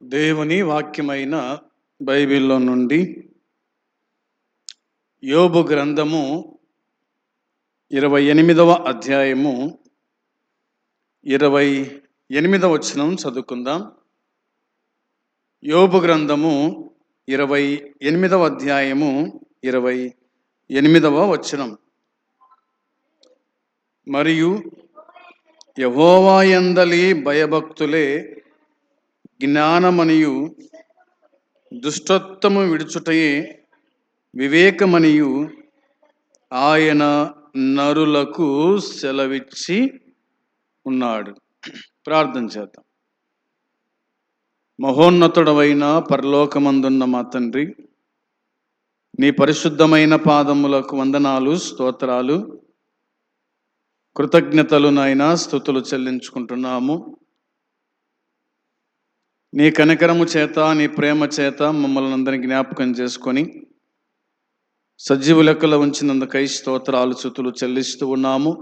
దేవుని వాక్యమైన బైబిల్లో నుండి యోబు గ్రంథము 28వ అధ్యాయము 28వ వచనం చదువుకుందాం. యోబు గ్రంథము 28వ అధ్యాయము 28వ వచనం. మరియు యెహోవా యందలి భయభక్తులే జ్ఞానమనియు దుష్టత్వము విడుచుటయే వివేకమనియు ఆయన నరులకు సెలవిచ్చి ఉన్నాడు. ప్రార్థన చేద్దాం. మహోన్నతుడవైన పరలోకమందున్న మా తండ్రి, నీ పరిశుద్ధమైన పాదములకు వందనాలు, స్తోత్రాలు, కృతజ్ఞతలు నాయనా, స్తుతులు చెల్లించుకుంటున్నాము. నీ కనికరము చేత, నీ ప్రేమ చేత మమ్మల్ని అందరినీ జ్ఞాపకం చేసుకొని సజీవ లెక్కలో ఉంచినందుకై స్తోత్రాలు, స్తుతులు చెల్లిస్తూ ఉన్నాము.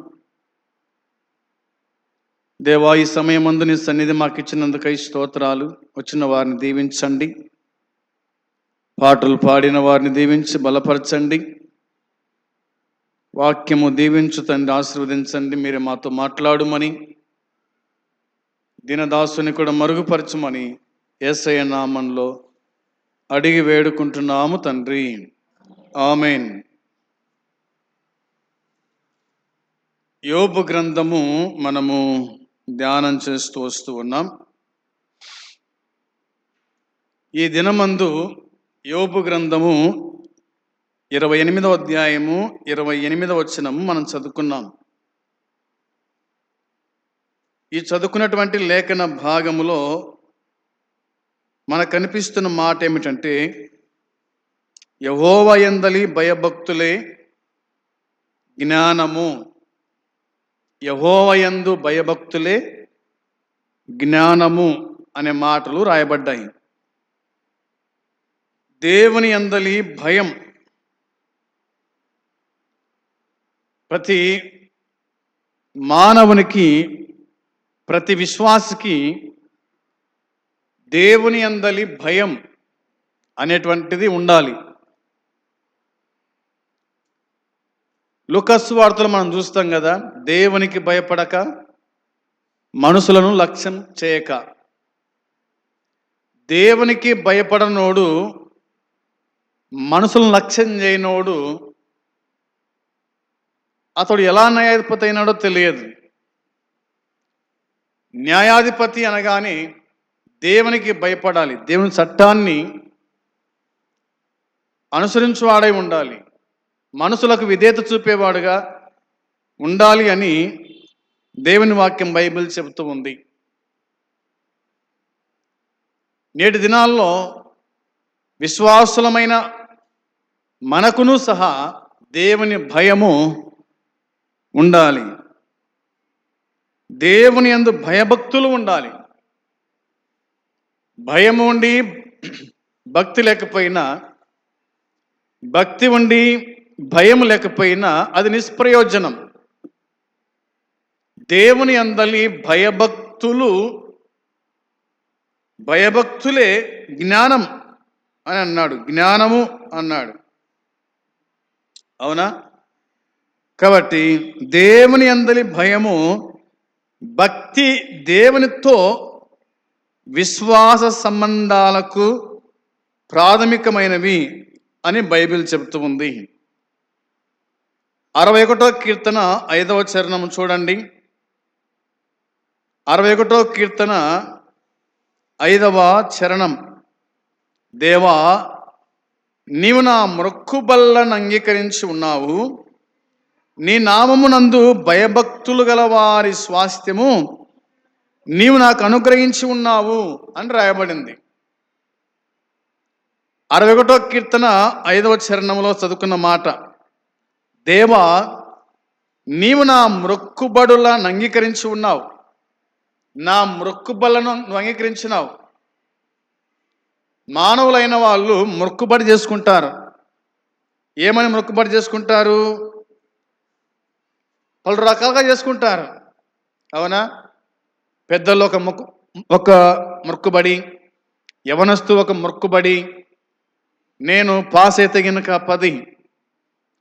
దేవా, ఈ సమయమందు నీ సన్నిధి మాకు ఇచ్చినందుకై స్తోత్రాలు. వచ్చిన వారిని దీవించండి, పాటలు పాడిన వారిని దీవించి బలపరచండి, వాక్యము దీవించు తండ్రి, ఆశీర్వదించండి. మీరే మాతో మాట్లాడుమని, దీనదాసుని కూడా మరుగుపరచమని యేసయ్య నామంలో అడిగి వేడుకుంటున్నాము తండ్రి, ఆమేన్. యోబు గ్రంథము మనము ధ్యానం చేస్తూ వస్తూ ఉన్నాం. ఈ దినమందు యోబు గ్రంథము 28వ అధ్యాయము 28వ వచనం మనం చదువుకున్నాం. ఈ చదువుకున్నటువంటి లేఖన భాగములో మనకు కనిపిస్తున్న మాట ఏమిటంటే, యెహోవా యందలి భయభక్తులే జ్ఞానము. యెహోవా యందు భయభక్తులే జ్ఞానము అనే మాటలు రాయబడ్డాయి. దేవుని యందలి భయం ప్రతి మానవునికి, ప్రతి విశ్వాసికి దేవుని యందలి భయం అనేటువంటిది ఉండాలి. లూకాసు వార్తలో మనం చూస్తాం కదా, దేవునికి భయపడక మనుషులను లక్ష్యం చేయక. దేవునికి భయపడనోడు, మనుషులను లక్ష్యం చేయనోడు, అతడు ఎలా న్యాయాధిపతి అయినాడో తెలియదు. న్యాయాధిపతి అనగానే దేవునికి భయపడాలి, దేవుని చట్టాన్ని అనుసరించువాడై ఉండాలి, మనుషులకు విధేయత చూపేవాడుగా ఉండాలి అని దేవుని వాక్యం బైబిల్ చెబుతూ ఉంది. నేటి దినాల్లో విశ్వాసులమైన మనకును సహా దేవుని భయము ఉండాలి. దేవుని యందు భయభక్తులు ఉండాలి. భయము ఉండి భక్తి లేకపోయినా, భక్తి ఉండి భయం లేకపోయినా అది నిష్ప్రయోజనం. దేవుని యందలి భయభక్తులే జ్ఞానం అని అన్నాడు, జ్ఞానము అన్నాడు. అవునా? కాబట్టి దేవుని యందలి భయము, భక్తి దేవునితో విశ్వాస సంబంధాలకు ప్రాథమికమైనవి అని బైబిల్ చెబుతూ ఉంది. 61వ కీర్తన 5వ చరణం చూడండి. 61వ కీర్తన 5వ చరణం. దేవా, నీవు నా మ్రొక్కుబళ్ళను అంగీకరించి ఉన్నావు, నీ నామమునందు భయభక్తులు గల వారి స్వాస్థ్యము నీవు నాకు అనుగ్రహించి ఉన్నావు అని రాయబడింది. 61వ కీర్తన 5వ చరణంలో చదువుకున్న మాట, దేవా, నీవు నా మ్రొక్కుబడులను అంగీకరించి ఉన్నావు. నా మ్రొక్కుబడులను నువ్వు అంగీకరించినావు. మానవులైన వాళ్ళు మొక్కుబడి చేసుకుంటారు. ఏమని మొక్కుబడి చేసుకుంటారు? పలు రకాలుగా చేసుకుంటారు. అవునా? పెద్దల్లో ఒక మొక్కుబడి, యవనస్తు ఒక మొక్కుబడి, నేను పాస్ అయితే గినక 10,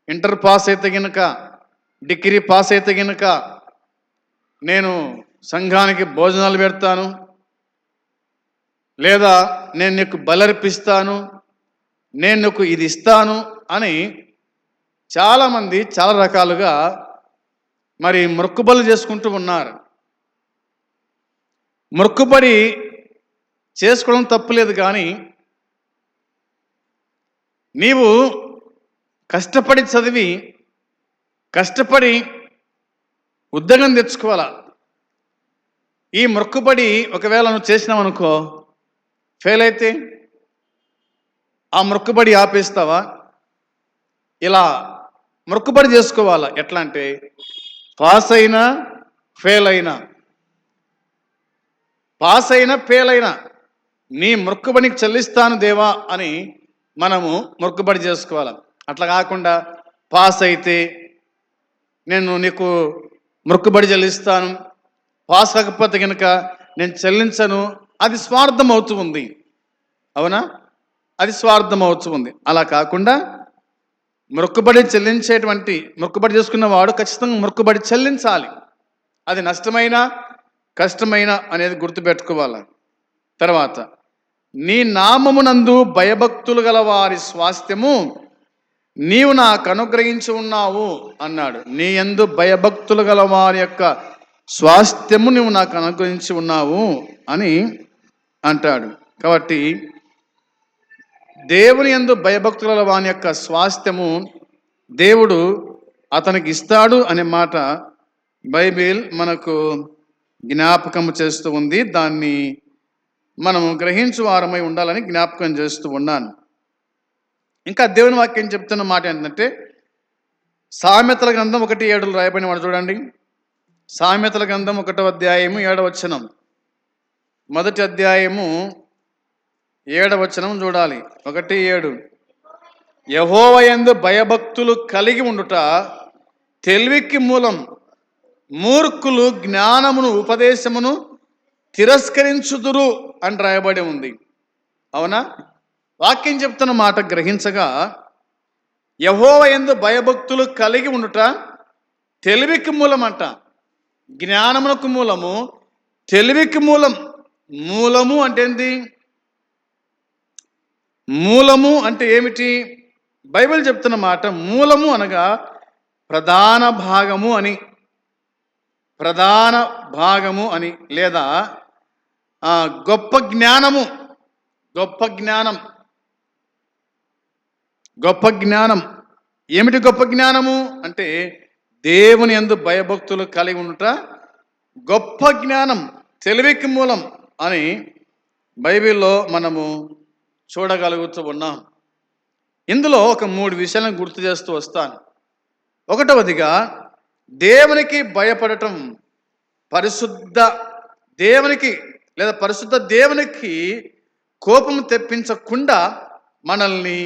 ఇంటర్ పాస్ అయితే గినక, డిగ్రీ పాస్ అయితే గినక నేను సంఘానికి భోజనాలు పెడతాను, లేదా నేను నీకు బలర్పిస్తాను, నేను నీకు ఇది ఇస్తాను అని చాలామంది చాలా రకాలుగా మరి మొక్కుబడులు చేసుకుంటూ ఉన్నారు. మొక్కుబడి చేసుకోవడం తప్పులేదు, కానీ నీవు కష్టపడి చదివి కష్టపడి ఉద్యోగం తెచ్చుకోవాలా. ఈ మొక్కుబడి ఒకవేళ నువ్వు చేసినావనుకో, ఫెయిల్ అయితే ఆ మొక్కుబడి ఆపేస్తావా? ఇలా మొక్కుబడి చేసుకోవాలా. ఎట్లా అంటే పాస్ అయినా ఫెయిల్ అయినా, పాస్ అయినా ఫెయిల్ అయినా నీ మొక్కుబడికి చెల్లిస్తాను దేవా అని మనము మొక్కుబడి చేసుకోవాలి. అట్లా కాకుండా పాస్ అయితే నేను నీకు మొక్కుబడి చెల్లిస్తాను, పాస్ కాకపోతే కనుక నేను చెల్లించను, అది స్వార్థం అవుతూ ఉంది. అవునా? అది స్వార్థం అవుతూ ఉంది. అలా కాకుండా మొక్కుబడి చెల్లించేటువంటి, మొక్కుబడి చేసుకున్న వాడు ఖచ్చితంగా మొక్కుబడి చెల్లించాలి. అది నష్టమైనా కష్టమైనా అనేది గుర్తుపెట్టుకోవాలి. తర్వాత నీ నామమునందు భయభక్తులు గల వారి స్వాస్థ్యము నీవు నాకు అనుగ్రహించి ఉన్నావు అన్నాడు. నీ యందు భయభక్తులు గల వారి యొక్క స్వాస్థ్యము నువ్వు నాకు అనుగ్రహించి ఉన్నావు అని అంటాడు. కాబట్టి దేవుని యందు భయభక్తులు గల వాని యొక్క స్వాస్థ్యము దేవుడు అతనికి ఇస్తాడు అనే మాట బైబిల్ మనకు జ్ఞాపకం చేస్తూ ఉంది. దాన్ని మనము గ్రహించు వారమై ఉండాలని జ్ఞాపకం చేస్తూ ఉన్నాను. ఇంకా దేవుని వాక్యం చెప్తున్న మాట ఏంటంటే, సామెతల గ్రంథం 1:7 రాయబడిన వాడు చూడండి. సామెతల గ్రంథం 1వ అధ్యాయము 7వ వచనం, మొదటి అధ్యాయము 7వ వచనం చూడాలి. 1:7 యెహోవా యందు భయభక్తులు కలిగి ఉండుట తెలివికి మూలం, మూర్ఖులు జ్ఞానమును ఉపదేశమును తిరస్కరించుదురు అని రాయబడి ఉంది. అవునా? వాక్యం చెప్తున్న మాట గ్రహించగా, యెహోవా యందు భయభక్తులు కలిగి ఉండుట తెలివికి మూలం అంట. జ్ఞానమునకు మూలము, తెలివికి మూలం. మూలము అంటే ఏంటి? మూలము అంటే ఏమిటి? బైబిల్ చెప్తున్న మాట మూలము అనగా ప్రధాన భాగము అని, ప్రధాన భాగము అని, లేదా గొప్ప జ్ఞానము, గొప్ప జ్ఞానం, గొప్ప జ్ఞానం. ఏమిటి గొప్ప జ్ఞానము అంటే దేవుని యందు భయభక్తులు కలిగి ఉండుట గొప్ప జ్ఞానం, తెలివికి మూలం అని బైబిల్లో మనము చూడగలుగుతూ ఉన్నాం. ఇందులో ఒక 3 విషయాలను గుర్తు చేస్తూ వస్తాను. ఒకటవదిగా దేవునికి భయపడటం పరిశుద్ధ దేవునికి లేదా పరిశుద్ధ దేవునికి కోపం తెప్పించకుండా మనల్ని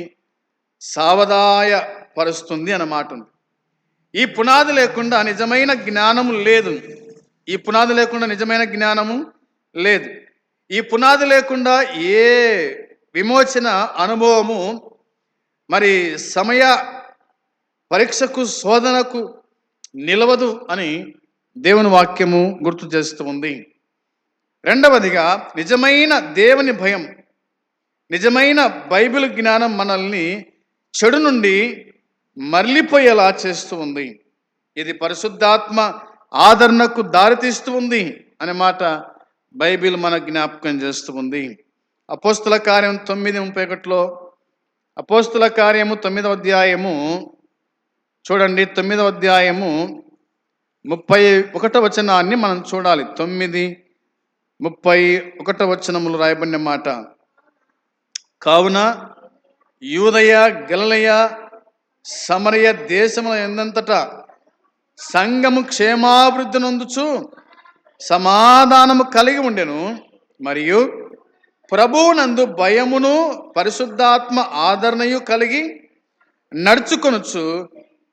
సావధాయ పరుస్తుంది అన్నమాట ఉంది. ఈ పునాది లేకుండా నిజమైన జ్ఞానము లేదు. ఈ పునాది లేకుండా నిజమైన జ్ఞానము లేదు. ఈ పునాది లేకుండా ఏ విమోచన అనుభవము మరి సమయ పరీక్షకు శోధనకు నిలవదు అని దేవుని వాక్యము గుర్తు చేస్తూ ఉంది. రెండవదిగా నిజమైన దేవుని భయం, నిజమైన బైబిల్ జ్ఞానం మనల్ని చెడు నుండి మరలిపోయేలా చేస్తూ ఉంది. ఇది పరిశుద్ధాత్మ ఆదరణకు దారితీస్తూ ఉంది అనే మాట బైబిల్ మన జ్ఞాపకం చేస్తూ ఉంది. అపోస్తుల కార్యం 9:31 అపోస్తుల కార్యము 9వ అధ్యాయము చూడండి. 9వ అధ్యాయము 31వ వచనాన్ని మనం చూడాలి. 9:31 వచనములు రాయబడిన మాట, కావున యూదయ గలిలయ సమరయ దేశముల యందంతటా సంఘము క్షేమాభివృద్ధి నొందుచు సమాధానము కలిగి ఉండెను, మరియు ప్రభువునందు భయమును పరిశుద్ధాత్మ ఆదరణయు కలిగి నడుచుకొనుచు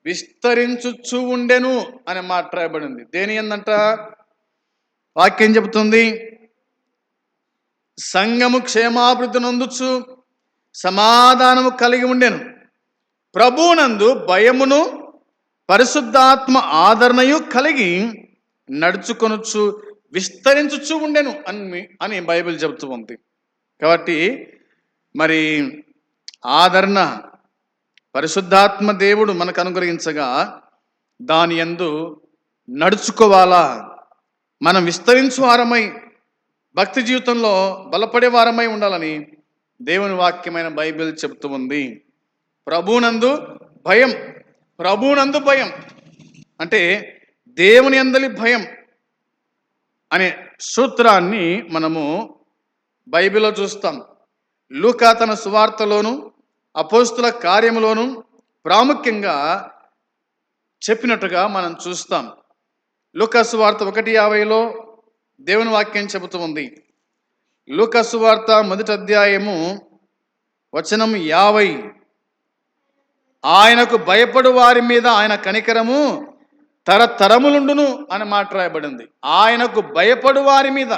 విస్తరించుచు ఉండెను అనే మాట రాయబడింది. దేని యందంట? వాక్యం చెబుతుంది సంఘము క్షేమాభివృద్ధి నొందుచు సమాధానము కలిగి ఉండెను. ప్రభువునందు భయమును పరిశుద్ధాత్మ ఆదరణయు కలిగి నడుచుకొనుచు విస్తరించుచు ఉండెను అని బైబిల్ చెబుతూ ఉంది. కాబట్టి మరి ఆదరణ పరిశుద్ధాత్మ దేవుడు మనకు అనుగ్రహించగా దాని యందు నడుచుకోవాలా. మనం విస్తరించు వారమై భక్తి జీవితంలో బలపడే వారమై ఉండాలని దేవుని వాక్యమైన బైబిల్ చెబుతూ ఉంది. ప్రభువునందు భయం, ప్రభువునందు భయం అంటే దేవుని యందలి భయం అనే సూత్రాన్ని మనము బైబిల్లో చూస్తాం. లూకా తన సువార్తలోను అపోస్తుల కార్యములోను ప్రాముఖ్యంగా చెప్పినట్టుగా మనం చూస్తాం. లూకా సువార్త 1:50 దేవుని వాక్యం చెబుతూ ఉంది. లూకా సువార్త 1వ అధ్యాయము వచనం 50, ఆయనకు భయపడు వారి మీద ఆయన కనికరము తరతరములుండును అని మాట రాయబడింది. ఆయనకు భయపడు వారి మీద,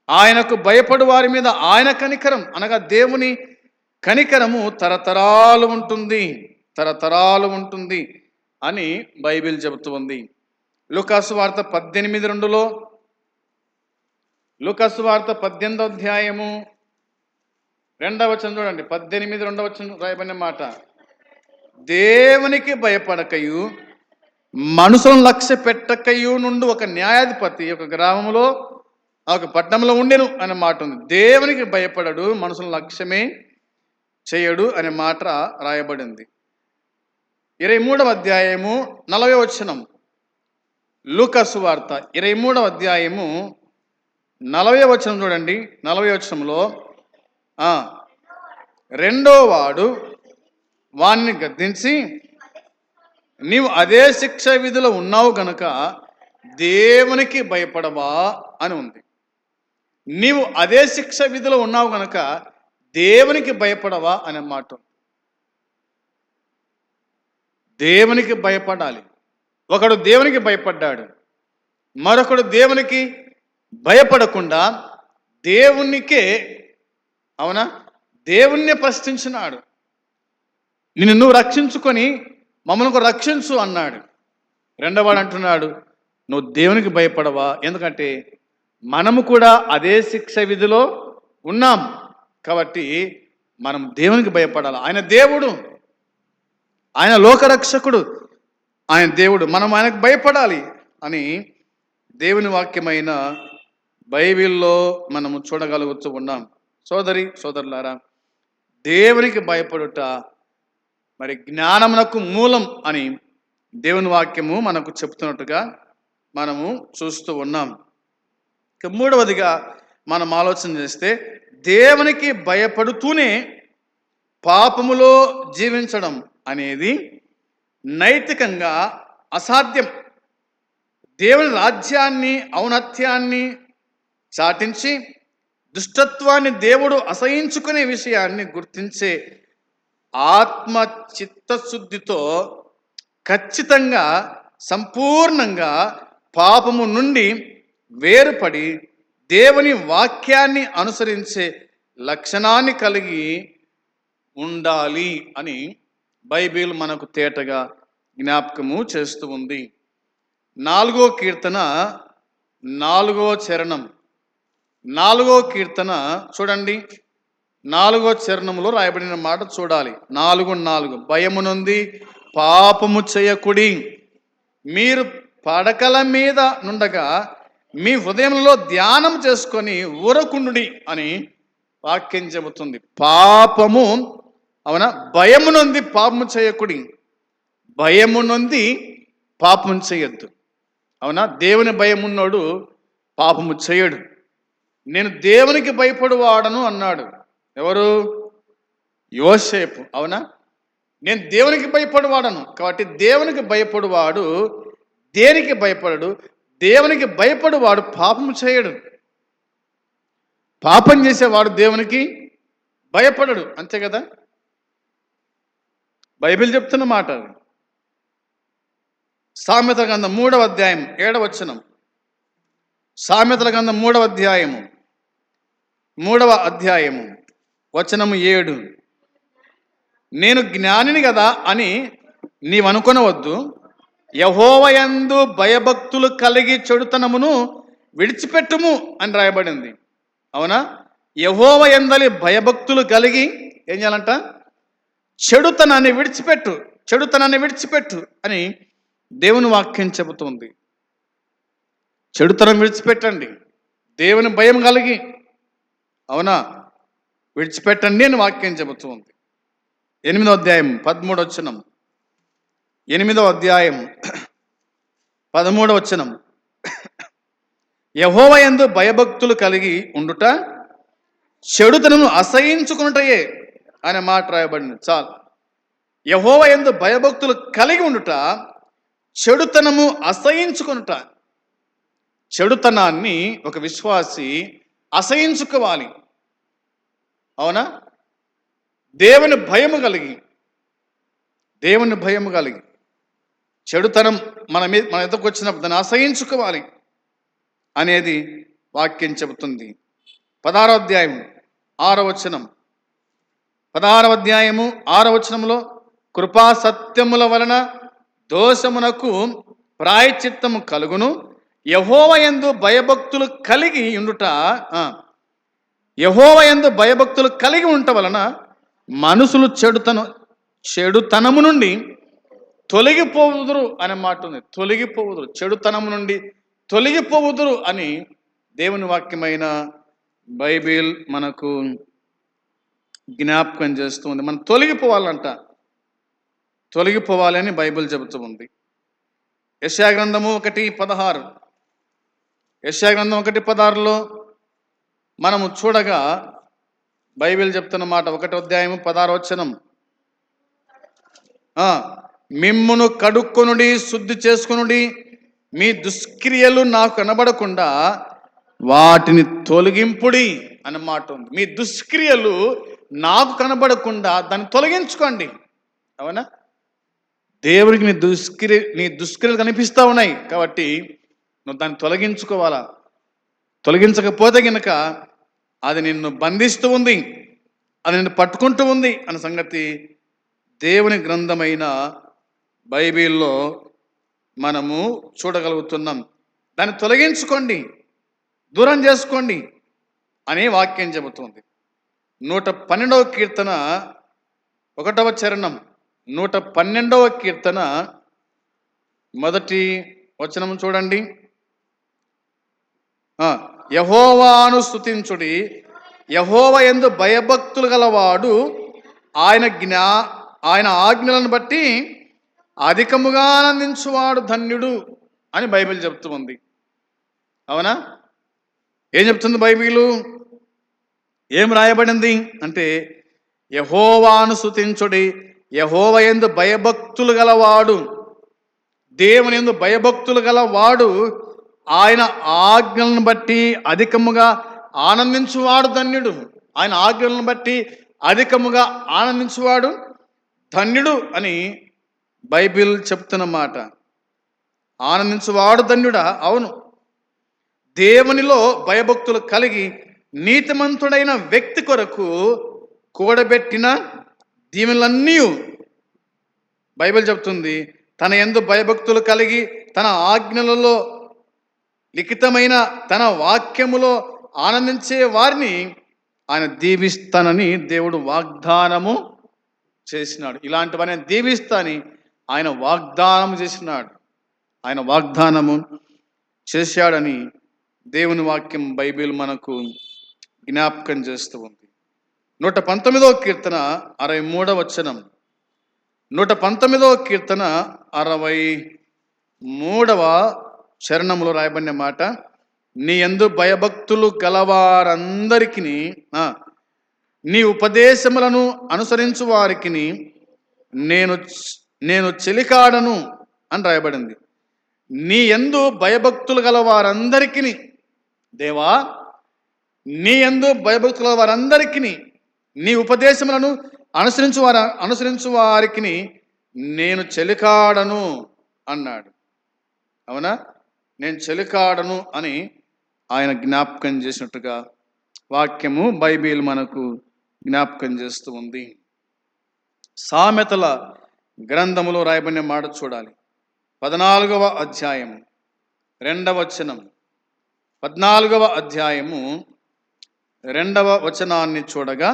ఆయనకు భయపడు వారి మీద ఆయన కనికరం అనగా దేవుని కనికరము తరతరాలు ఉంటుంది, తరతరాలు ఉంటుంది అని బైబిల్ చెబుతూ ఉంది. లూకా సువార్త 18:2, లూకా సువార్త 18వ అధ్యాయము 2వ వచనం చూడండి. 18:2 వచనం రాయబడిన మాట, దేవునికి భయపడకయు మనుషులను లక్ష్య పెట్టకయు నుండి ఒక న్యాయాధిపతి ఒక గ్రామంలో ఒక పట్టణంలో ఉండెను అనే మాట ఉంది. దేవునికి భయపడడు, మనుషులను లక్ష్యమే చేయడు అనే మాట రాయబడింది. 23వ అధ్యాయము 40వ వచనం, లూకా సువార్త 23వ అధ్యాయము 40వ వచనం చూడండి. 40వ వచనంలో రెండో వాడు వాణ్ణి గద్దించి, నీవు అదే శిక్ష విధిలో ఉన్నావు గనుక దేవునికి భయపడవా అని ఉంది. నీవు అదే శిక్ష విధిలో ఉన్నావు గనుక దేవునికి భయపడవా అనే మాట. దేవునికి భయపడాలి. ఒకడు దేవునికి భయపడ్డాడు, మరొకడు దేవునికి భయపడకుండా దేవునికే దేవుణ్ణి ప్రశ్నించినాడు. నిన్ను నువ్వు రక్షించుకొని మమ్మల్ని రక్షించు అన్నాడు. రెండోవాడు అంటున్నాడు, నువ్వు దేవునికి భయపడవా? ఎందుకంటే మనము కూడా అదే శిక్ష విధిలో ఉన్నాం కాబట్టి మనం దేవునికి భయపడాలి. ఆయన దేవుడు, ఆయన లోకరక్షకుడు, ఆయన దేవుడు, మనం ఆయనకు భయపడాలి అని దేవుని వాక్యమైన బైబిల్లో మనము చూడగలుగుతూ ఉన్నాం. సోదరులారా, దేవునికి భయపడుట మరి జ్ఞానమునకు మూలం అని దేవుని వాక్యము మనకు చెప్తున్నట్టుగా మనము చూస్తూ ఉన్నాం. ఇక మూడవదిగా మనం ఆలోచన చేస్తే, దేవునికి భయపడుతూనే పాపములో జీవించడం అనేది నైతికంగా అసాధ్యం. దేవుని రాజ్యాన్ని, ఔన్నత్యాన్ని చాటించి దుష్టత్వాన్ని దేవుడు అసహించుకునే విషయాన్ని గుర్తించే ఆత్మ చిత్తశుద్ధితో ఖచ్చితంగా సంపూర్ణంగా పాపము నుండి వేరుపడి దేవుని వాక్యాన్ని అనుసరించే లక్షణాన్ని కలిగి ఉండాలి అని బైబిల్ మనకు తేటగా జ్ఞాపకము చేస్తూ ఉంది. 4వ కీర్తన 4వ చరణం, 4వ కీర్తన చూడండి. 4వ చరణంలో రాయబడిన మాట చూడాలి. 4:4, భయము నొంది పాపము చేయకుడి, మీరు పడకల మీద నుండగా మీ హృదయంలో ధ్యానం చేసుకొని ఊరకుండుడి అని వాక్యం చెబుతుంది. పాపము భయము నొంది పాపము చేయకుడి, భయము నొంది పాపము చేయొద్దు. దేవుని భయమున్నోడు పాపము చేయడు. నేను దేవునికి భయపడువాడను అన్నాడు. ఎవరు? యోసేపు. నేను దేవునికి భయపడువాడను. కాబట్టి దేవునికి భయపడువాడు దేనికి భయపడడు? దేవునికి భయపడువాడు పాపము చేయడు. పాపం చేసేవాడు దేవునికి భయపడడు. అంతే కదా, బైబిల్ చెప్తున్న మాట. సామెతల గ్రంథం 3వ అధ్యాయం 7వ వచనం, సామెతల గ్రంథం 3వ అధ్యాయము 3వ అధ్యాయము వచనము 7. నేను జ్ఞానిని కదా అని నీవనుకొనవద్దు, యెహోవాయందు భయభక్తులు కలిగి చెడుతనమును విడిచిపెట్టుము అని రాయబడింది. అవునా? యెహోవాయందలి భయభక్తులు కలిగి ఏం చేయాలంట? చెడుతనాన్ని విడిచిపెట్టు అని దేవుని వాక్యం చెబుతుంది. చెడుతనం విడిచిపెట్టండి, దేవుని భయం కలిగి, అవునా, విడిచిపెట్టండి అని వాక్యం చెబుతుంది. 8వ అధ్యాయం 13వ వచనం. 8వ అధ్యాయం 13వ వచనం. యెహోవాయందు భయభక్తులు కలిగి ఉండుట చెడుతనము అసహించుకున్నటయే అనే మాట రాయబడింది. చాలు. యెహోవాయందు భయభక్తులు కలిగి ఉండుట చెడుతనము అసహించుకునుట. చెడుతనాన్ని ఒక విశ్వాసి అసహించుకోవాలి. అవునా? దేవుని భయము కలిగి చెడుతనం మన ఎదుకు వచ్చినప్పుడు దాన్ని అసహించుకోవాలి అనేది వాక్యం చెబుతుంది. 16వ అధ్యాయం 6వ వచనం. 16వ అధ్యాయము 6వ వచనంలో కృపా సత్యముల వలన దోషమునకు ప్రాయశ్చిత్తము కలుగును, యెహోవాయందు భయభక్తులు కలిగి ఉండుట యెహోవాయందు భయభక్తులు కలిగి ఉంట వలన మనుషులు చెడుతనము నుండి తొలగిపోవుదురు అనే మాట ఉంది. తొలగిపోవుదురు, చెడుతనము నుండి తొలగిపోవుదురు అని దేవుని వాక్యమైన బైబిల్ మనకు జ్ఞాపకం చేస్తుంది. మనం తొలగిపోవాలని బైబిల్ చెబుతూ ఉంది. యెషయా గ్రంథము 1:16. యెషయా గ్రంథం 1:16లో మనము చూడగా బైబిల్ చెప్తున్న మాట, 1వ అధ్యాయము 16వ వచనం. మిమ్మును కడుక్కొనుడి, శుద్ధి చేసుకొనుడి, మీ దుష్క్రియలు నాకు కనబడకుండా వాటిని తొలగింపుడి అన్న మాట ఉంది. మీ దుష్క్రియలు నాకు కనబడకుండా దాన్ని తొలగించుకోండి. అవునా? దేవుడికి నీ దుష్క్రియలు కనిపిస్తూ ఉన్నాయి కాబట్టి నువ్వు దాన్ని తొలగించుకోవాలా. తొలగించకపోతే గనక అది నిన్ను బంధిస్తూ ఉంది, అది నిన్ను పట్టుకుంటూ ఉంది అన్న సంగతి దేవుని గ్రంథమైన బైబిల్లో మనము చూడగలుగుతున్నాం. దాన్ని తొలగించుకోండి, దూరం చేసుకోండి అనే వాక్యం చెబుతుంది. 112వ కీర్తన 1వ చరణం. 112వ కీర్తన 1వ వచనం చూడండి. యెహోవాను స్తుతించుడి, యెహోవాయందు భయభక్తులు గలవాడు ఆయన ఆజ్ఞలను బట్టి అధికముగా ఆనందించువాడు ధన్యుడు అని బైబిల్ చెప్తూ ఉంది. అవునా? ఏం చెప్తుంది బైబిలు? ఏం రాయబడింది అంటే, యెహోవాను స్తుతించుడి, యెహోవాయందు భయభక్తులు గలవాడు, దేవుని యందు భయభక్తులు గలవాడు ఆయన ఆజ్ఞలను బట్టి అధికముగా ఆనందించువాడు ధన్యుడు. ఆయన ఆజ్ఞలను బట్టి అధికముగా ఆనందించువాడు ధన్యుడు అని బైబిల్ చెప్తున్న మాట. ఆనందించువాడు ధన్యుడా? అవును. దేవునిలో భయభక్తులు కలిగి నీతిమంతుడైన వ్యక్తి కొరకు కూడబెట్టిన దీవెనలన్నీ బైబిల్ చెప్తుంది. తన యందు భయభక్తులు కలిగి తన ఆజ్ఞలలో లిఖితమైన తన వాక్యములో ఆనందించే వారిని ఆయన దీవిస్తానని దేవుడు వాగ్దానము చేసినాడు. ఇలాంటి వారిని దీవిస్తానని ఆయన వాగ్దానము చేసినాడు. ఆయన వాగ్దానము చేశాడని దేవుని వాక్యం బైబిల్ మనకు జ్ఞాపకం చేస్తూ ఉంది. 119వ కీర్తన 63వ వచనం. 119వ కీర్తన 63వ చరణంలో రాయబడిన మాట, నీ యందు భయభక్తులు గలవారందరికీ నీ ఉపదేశములను అనుసరించు వారికి నేను చెలికాడను అని రాయబడింది. నీ యందు భయభక్తులు గల వారందరికీ, దేవా, నీ యందు భయభక్తులు గల వారందరికీ నీ ఉపదేశములను అనుసరించు వారికి నేను చెలికాడను అన్నాడు. అవునా? నేను చెలికాడను అని ఆయన జ్ఞాపకం చేసినట్టుగా వాక్యము బైబిల్ మనకు జ్ఞాపకం చేస్తూ ఉంది. సామెతల గ్రంథములో రాయబడిన మాట చూడాలి. 14వ అధ్యాయము 2వ వచనం. 14వ అధ్యాయము 2వ వచనాన్ని చూడగా,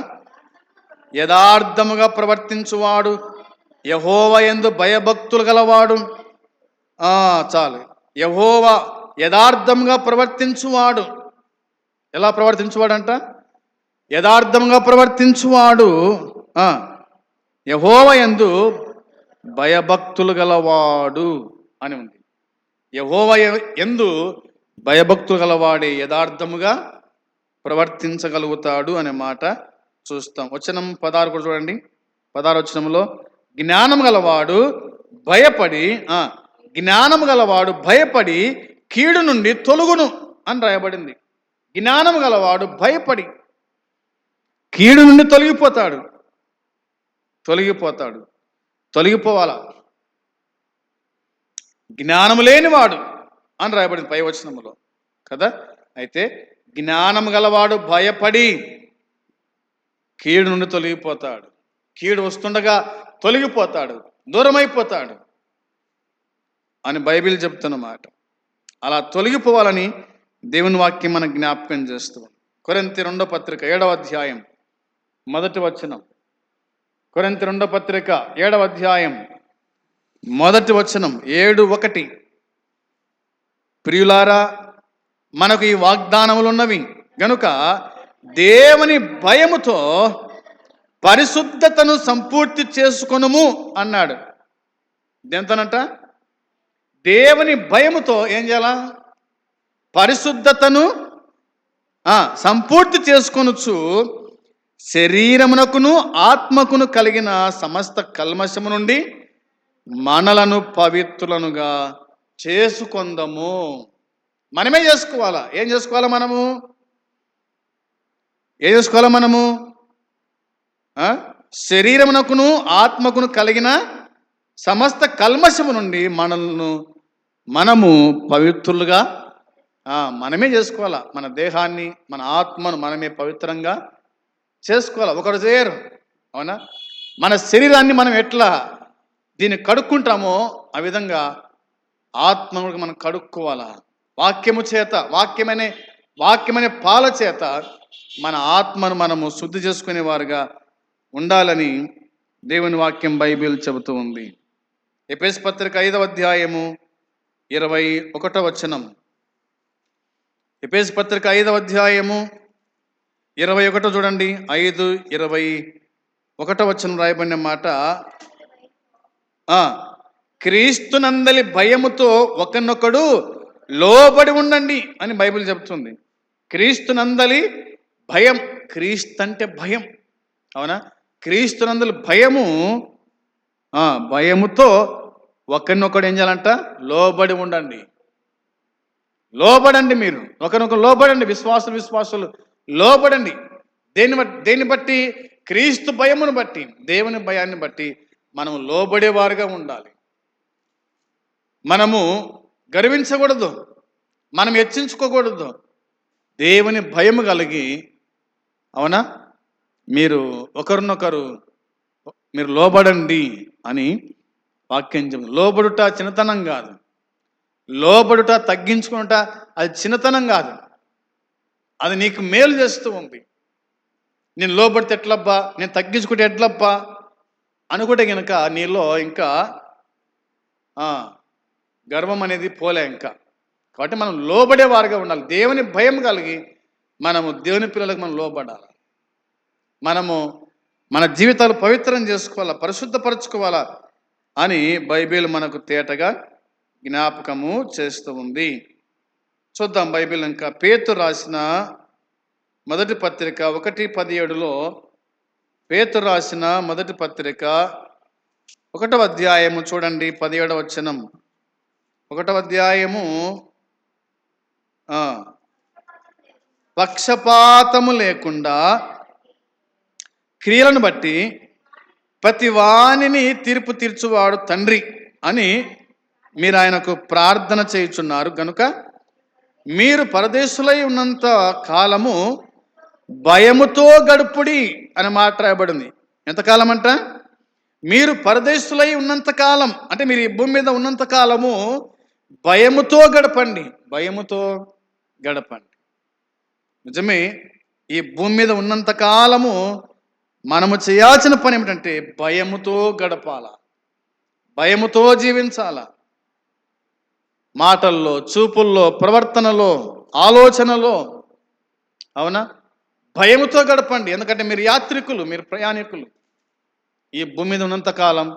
యథార్థముగా ప్రవర్తించువాడు, యెహోవా యందు భయభక్తులు గలవాడు. చాలు. యెహోవా యథార్థంగా ప్రవర్తించువాడు. ఎలా ప్రవర్తించువాడంట? యథార్థంగా ప్రవర్తించువాడు యెహోవా యందు భయభక్తులు గలవాడు అని ఉంది. యెహోవా యందు భయభక్తులు గలవాడే యథార్థముగా ప్రవర్తించగలుగుతాడు అనే మాట చూస్తాం. వచనం 16 కూడా చూడండి. 16 వచనంలో జ్ఞానం గలవాడు భయపడి కీడు నుండి తొలగును అని రాయబడింది. జ్ఞానం గలవాడు భయపడి కీడు నుండి తొలగిపోవాలా. జ్ఞానము లేనివాడు అని రాయబడింది పై వచనములో కదా. అయితే జ్ఞానం గలవాడు భయపడి కీడు నుండి తొలగిపోతాడు. కీడు వస్తుండగా తొలగిపోతాడు, దూరమైపోతాడు అని బైబిల్ చెప్తున్నమాట. అలా తొలగిపోవాలని దేవుని వాక్యం మనకు జ్ఞాపకం చేస్తుంది. కొరింథీ 2వ పత్రిక 7వ అధ్యాయం 1వ వచనం. కొరింథీ 2వ పత్రిక 7వ అధ్యాయం 1వ వచనం. 7:1. ప్రియులారా, మనకు ఈ వాగ్దానములు ఉన్నవి గనుక దేవుని భయముతో పరిశుద్ధతను సంపూర్తి చేసుకొనుము అన్నాడు. దేంతోనంట? దేవుని భయముతో ఏం చేయాలా? పరిశుద్ధతను సంపూర్తి చేసుకొనుచు శరీరమునకును ఆత్మకును కలిగిన సమస్త కల్మషము నుండి మనలను పవిత్రులనుగా చేసుకొందము. మనమే చేసుకోవాలా. ఏం చేసుకోవాలా మనము? శరీరమునకును ఆత్మకును కలిగిన సమస్త కల్మషము నుండి మనము పవిత్రులుగా మనమే చేసుకోవాలా. మన దేహాన్ని, మన ఆత్మను మనమే పవిత్రంగా చేసుకోవాలా. ఒకరు చేయరు, అవునా? మన శరీరాన్ని మనం ఎట్లా దీన్ని కడుక్కుంటామో ఆ విధంగా ఆత్మను మనం కడుక్కోవాలా. వాక్యము చేత, వాక్యమనే పాల చేత మన ఆత్మను మనము శుద్ధి చేసుకునే వారుగా ఉండాలని దేవుని వాక్యం బైబిల్ చెబుతూ ఉంది. ఎఫెసీ పత్రిక 5వ అధ్యాయము 21వ వచనం. ఎఫెసీ పత్రిక 5వ అధ్యాయము 21 చూడండి. 5:21 వచనం రాయబడిన మాట, క్రీస్తునందలి భయముతో ఒకరినొకడు లోబడి ఉండండి అని బైబిల్ చెబుతుంది. క్రీస్తునందలి భయం. క్రీస్తు అంటే భయం, అవునా? క్రీస్తునందలి భయముతో ఒకరినొకడు ఏం చేయాలంట? లోబడి ఉండండి. లోబడండి. మీరు ఒకరినొకరు లోబడండి. విశ్వాసులు లోబడండి. దేన్ని బట్టి? క్రీస్తు భయమును బట్టి, దేవుని భయాన్ని బట్టి మనం లోబడేవారుగా ఉండాలి. మనము గర్వించకూడదు, మనం హెచ్చించుకోకూడదు. దేవుని భయము కలిగి, అవునా, మీరు ఒకరినొకరు మీరు లోబడండి అని వాక్యం చెప్తుంది. లోబడుట చిన్నతనం కాదు, లోబడుట తగ్గించుకునుట అది చిన్నతనం కాదు. అది నీకు మేలు చేస్తూ ఉంది. నేను లోబడితే ఎట్లబ్బా, నేను తగ్గించుకుంటే ఎట్లబ్బా అనుకుంటే కనుక నీలో ఇంకా గర్వం అనేది పోలే ఇంకా. కాబట్టి మనం లోబడేవారుగా ఉండాలి. దేవుని భయం కలిగి మనము దేవుని పిల్లలకు మనం లోబడాలి. మనము మన జీవితాలు పవిత్రం చేసుకోవాలా, పరిశుద్ధపరచుకోవాలా అని బైబిల్ మనకు తేటగా జ్ఞాపకము చేస్తూ ఉంది. చూద్దాం బైబిల్ ఇంకా. పేతురు రాసిన మొదటి పత్రిక 1:17 పేతురు రాసిన మొదటి పత్రిక 1వ అధ్యాయము చూడండి. 17వ వచనం. 1వ అధ్యాయము పక్షపాతము లేకుండా క్రియలను బట్టి ప్రతి వానిని తీర్పు తీర్చువాడు తండ్రి అని మీరు ఆయనకు ప్రార్థన చేయుచున్నారు గనుక మీరు పరదేశులై ఉన్నంత కాలము భయముతో గడుపుడి అని మాట రాయబడింది. ఎంతకాలం అంట? మీరు పరదేశులై ఉన్నంత కాలం, అంటే మీరు ఈ భూమి మీద ఉన్నంత కాలము భయముతో గడపండి. భయముతో గడపండి. నిజమే, ఈ భూమి మీద ఉన్నంత కాలము మనము చేయాల్సిన పని ఏమిటంటే భయముతో గడపాల, భయముతో జీవించాల. మాటల్లో, చూపుల్లో, ప్రవర్తనలో, ఆలోచనలో, అవునా, భయముతో గడపండి. ఎందుకంటే మీరు యాత్రికులు, మీరు ప్రయాణికులు. ఈ భూమి మీద ఉన్నంత కాలం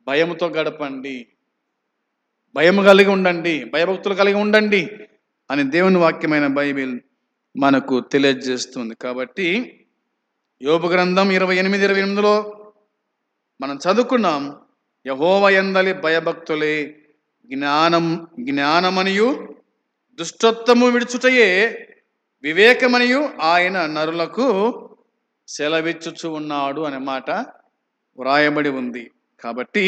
భయముతో గడపండి, భయము కలిగి ఉండండి, భయభక్తులు కలిగి ఉండండి అని దేవుని వాక్యమైన బైబిల్ మనకు తెలియజేస్తుంది. కాబట్టి యోబు గ్రంథం 28:28లో మనం చదువుకున్నాం, యెహోవా యందలి భయభక్తులే జ్ఞానమనియు దుష్టత్వము విడుచుటయే వివేకమనియు ఆయన నరులకు సెలవిచ్చుచు ఉన్నాడు అనే మాట వ్రాయబడి ఉంది. కాబట్టి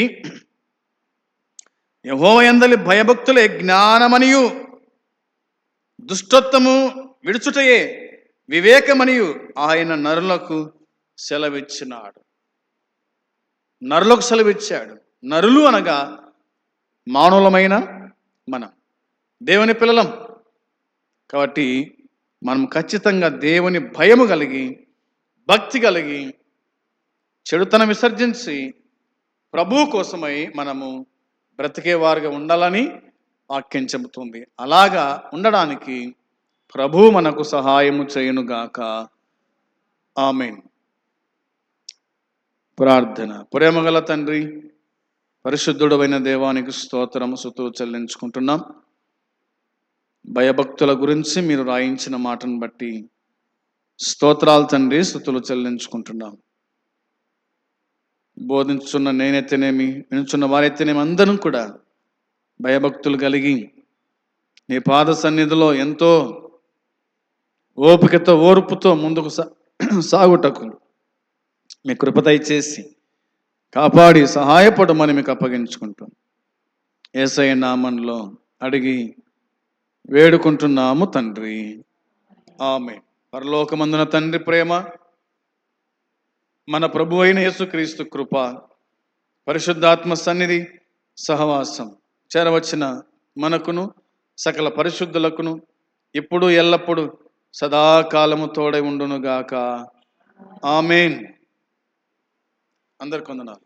యెహోవా యందలి భయభక్తులే జ్ఞానమనియు దుష్టత్వము విడుచుటయే వివేకమనియు ఆయన నరులకు సెలవిచ్చినాడు. నరులకు సెలవిచ్చాడు. నరులు అనగా మానవులమైన మనం, దేవుని పిల్లలం. కాబట్టి మనం ఖచ్చితంగా దేవుని భయము కలిగి, భక్తి కలిగి, చెడుతనం విసర్జించి ప్రభువు కోసమై మనము బ్రతికేవారుగా ఉండాలని వాక్యం చెబుతుంది. అలాగా ఉండడానికి ప్రభువు మనకు సహాయము చేయునుగాక. ఆమేన్. ప్రార్థన. ప్రేమగల తండ్రి, పరిశుద్ధుడైన దేవానికి స్తోత్రము స్తుతులు చెల్లించుకుంటున్నాం. భయభక్తుల గురించి మీరు రాయించిన మాటను బట్టి స్తోత్రాలు తండ్రి, స్తుతులు చెల్లించుకుంటున్నాం. బోధించున్న నేనైతేనేమి, వినుచున్న వారైతేనేమి అందరం కూడా భయభక్తులు కలిగి నీ పాద సన్నిధిలో ఎంతో ఓపికతో, ఓర్పుతో ముందుకు సాగుటకు మీ కృప దయచేసి కాపాడి సహాయపడమని మీకు అప్పగించుకుంటాం. యేసయ్య నామములో అడిగి వేడుకుంటున్నాము తండ్రి. ఆమేన్. పరలోకమందున తండ్రి ప్రేమ, మన ప్రభు అయిన యేసుక్రీస్తు కృప, పరిశుద్ధాత్మ సన్నిధి సహవాసం చేరవచ్చిన మనకును సకల పరిశుద్ధులకును ఇప్పుడు ఎల్లప్పుడు సదాకాలము తోడై ఉండునుగాక. ఆమేన్. అందరికి వందనాలు.